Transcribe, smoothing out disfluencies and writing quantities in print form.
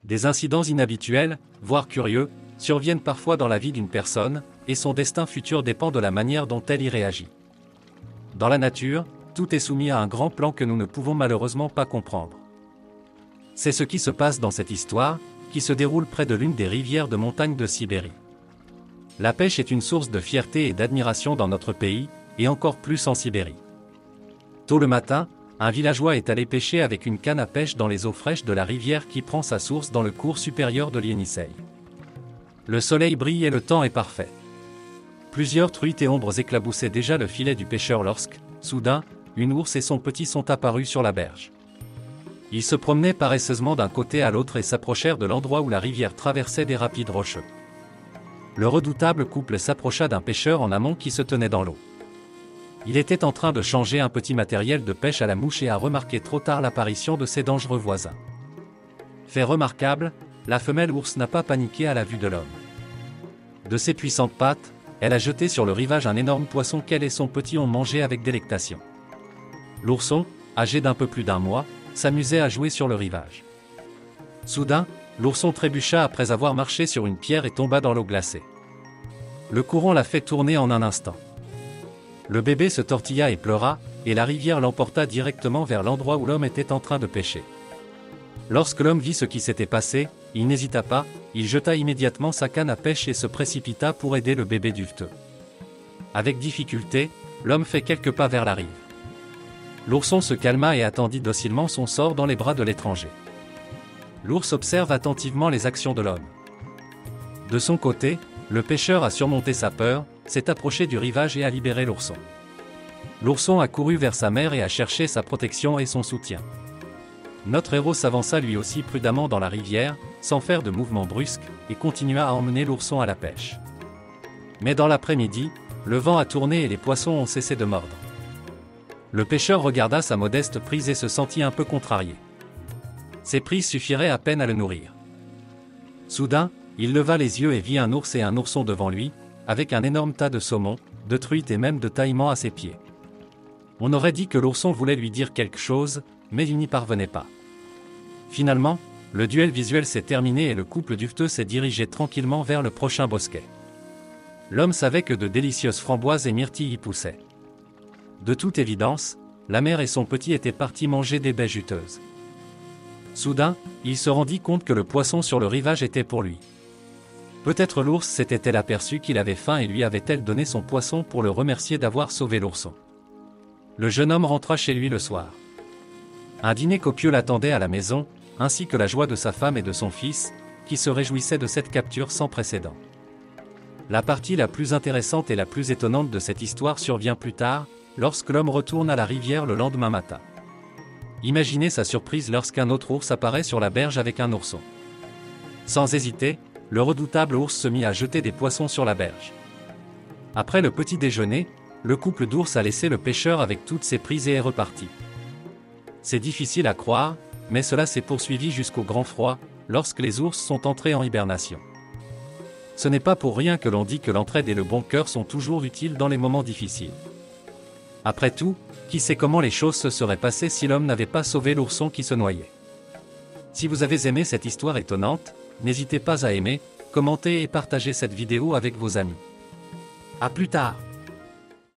Des incidents inhabituels, voire curieux, surviennent parfois dans la vie d'une personne, et son destin futur dépend de la manière dont elle y réagit. Dans la nature, tout est soumis à un grand plan que nous ne pouvons malheureusement pas comprendre. C'est ce qui se passe dans cette histoire, qui se déroule près de l'une des rivières de montagne de Sibérie. La pêche est une source de fierté et d'admiration dans notre pays, et encore plus en Sibérie. Tôt le matin, un villageois est allé pêcher avec une canne à pêche dans les eaux fraîches de la rivière qui prend sa source dans le cours supérieur de l'Ienisseï. Le soleil brille et le temps est parfait. Plusieurs truites et ombres éclaboussaient déjà le filet du pêcheur lorsque, soudain, une ours et son petit sont apparus sur la berge. Ils se promenaient paresseusement d'un côté à l'autre et s'approchèrent de l'endroit où la rivière traversait des rapides rocheux. Le redoutable couple s'approcha d'un pêcheur en amont qui se tenait dans l'eau. Il était en train de changer un petit matériel de pêche à la mouche et a remarqué trop tard l'apparition de ses dangereux voisins. Fait remarquable, la femelle ours n'a pas paniqué à la vue de l'homme. De ses puissantes pattes, elle a jeté sur le rivage un énorme poisson qu'elle et son petit ont mangé avec délectation. L'ourson, âgé d'un peu plus d'un mois, s'amusait à jouer sur le rivage. Soudain, l'ourson trébucha après avoir marché sur une pierre et tomba dans l'eau glacée. Le courant l'a fait tourner en un instant. Le bébé se tortilla et pleura, et la rivière l'emporta directement vers l'endroit où l'homme était en train de pêcher. Lorsque l'homme vit ce qui s'était passé, il n'hésita pas, il jeta immédiatement sa canne à pêche et se précipita pour aider le bébé duveteux. Avec difficulté, l'homme fait quelques pas vers la rive. L'ourson se calma et attendit docilement son sort dans les bras de l'étranger. L'ours observe attentivement les actions de l'homme. De son côté, le pêcheur a surmonté sa peur, s'est approché du rivage et a libéré l'ourson. L'ourson a couru vers sa mère et a cherché sa protection et son soutien. Notre héros s'avança lui aussi prudemment dans la rivière, sans faire de mouvement brusque, et continua à emmener l'ourson à la pêche. Mais dans l'après-midi, le vent a tourné et les poissons ont cessé de mordre. Le pêcheur regarda sa modeste prise et se sentit un peu contrarié. Ses prises suffiraient à peine à le nourrir. Soudain, il leva les yeux et vit un ours et un ourson devant lui, avec un énorme tas de saumon, de truites et même de taillements à ses pieds. On aurait dit que l'ourson voulait lui dire quelque chose, mais il n'y parvenait pas. Finalement, le duel visuel s'est terminé et le couple duveteux s'est dirigé tranquillement vers le prochain bosquet. L'homme savait que de délicieuses framboises et myrtilles y poussaient. De toute évidence, la mère et son petit étaient partis manger des baies juteuses. Soudain, il se rendit compte que le poisson sur le rivage était pour lui. Peut-être l'ours s'était-elle aperçu qu'il avait faim et lui avait-elle donné son poisson pour le remercier d'avoir sauvé l'ourson. Le jeune homme rentra chez lui le soir. Un dîner copieux l'attendait à la maison, ainsi que la joie de sa femme et de son fils, qui se réjouissaient de cette capture sans précédent. La partie la plus intéressante et la plus étonnante de cette histoire survient plus tard, lorsque l'homme retourne à la rivière le lendemain matin. Imaginez sa surprise lorsqu'un autre ours apparaît sur la berge avec un ourson. Sans hésiter, le redoutable ours se mit à jeter des poissons sur la berge. Après le petit déjeuner, le couple d'ours a laissé le pêcheur avec toutes ses prises et est reparti. C'est difficile à croire, mais cela s'est poursuivi jusqu'au grand froid, lorsque les ours sont entrés en hibernation. Ce n'est pas pour rien que l'on dit que l'entraide et le bon cœur sont toujours utiles dans les moments difficiles. Après tout, qui sait comment les choses se seraient passées si l'homme n'avait pas sauvé l'ourson qui se noyait. Si vous avez aimé cette histoire étonnante, n'hésitez pas à aimer, commenter et partager cette vidéo avec vos amis. À plus tard!